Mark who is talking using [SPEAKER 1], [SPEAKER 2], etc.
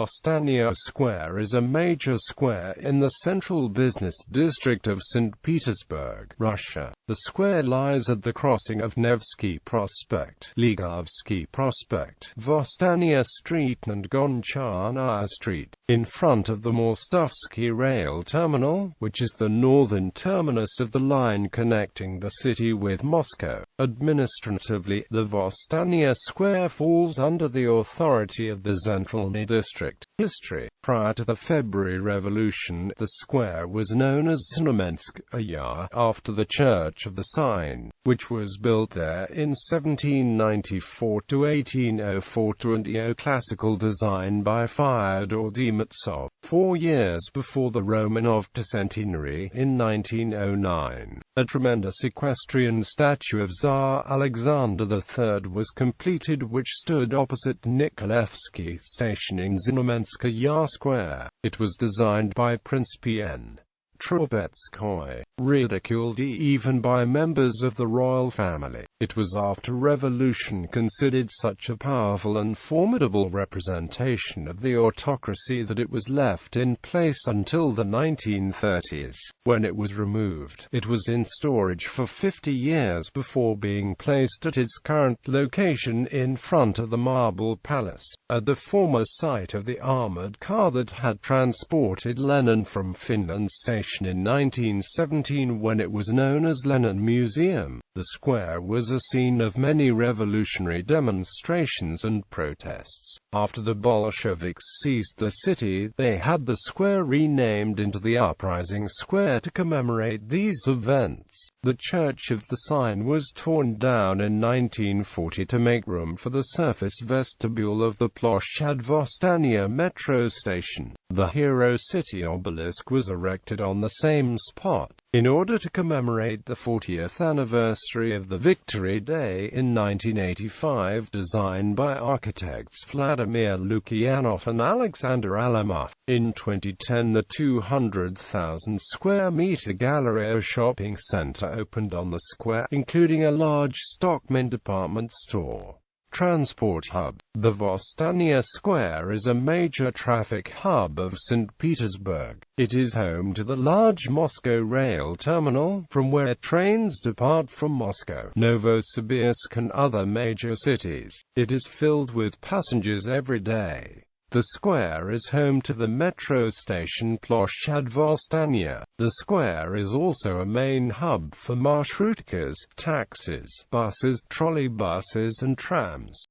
[SPEAKER 1] Vosstaniya Square is a major square in the central business district of St. Petersburg, Russia. The square lies at the crossing of Nevsky Prospekt, Ligovsky Prospekt, Vosstaniya Street and Goncharnaya Street, in front of the Moskovsky Rail Terminal, which is the northern terminus of the line connecting the city with Moscow. Administratively, the Vosstaniya Square falls under the authority of the Tsentralny District. History. Prior to the February Revolution, the square was known as Znamensky, after the Church of the Sign, which was built there in 1794 to 1804 to a neoclassical design by Fyodor Demitsov, 4 years before the Romanov centenary in 1909. A tremendous equestrian statue of Tsar Alexander III was completed, which stood opposite Nikolaevsky Station in Znamensky Square. It was designed by Prince P.N. Trubetskoy, ridiculed even by members of the royal family. It was after revolution considered such a powerful and formidable representation of the autocracy that it was left in place until the 1930s, when it was removed. It was in storage for 50 years before being placed at its current location in front of the Marble Palace, at the former site of the armored car that had transported Lenin from Finland Station in 1917, when it was known as Lenin Museum. The square was a scene of many revolutionary demonstrations and protests. After the Bolsheviks seized the city, they had the square renamed into the Uprising Square to commemorate these events. The Church of the Sign was torn down in 1940 to make room for the surface vestibule of the Vosstaniya metro station. The Hero City obelisk was erected on the same spot, in order to commemorate the 40th anniversary of the Victory Day in 1985, designed by architects Vladimir Lukyanov and Alexander Alamov. In 2010, the 200,000 square meter Galleria shopping center opened on the square, including a large Stockman department store. Transport hub. The Vosstaniya Square is a major traffic hub of St. Petersburg. It is home to the large Moscow Rail Terminal, from where trains depart from Moscow, Novosibirsk and other major cities. It is filled with passengers every day. The square is home to the metro station Vosstaniya. The square is also a main hub for marshrutkas, taxis, buses, trolleybuses and trams.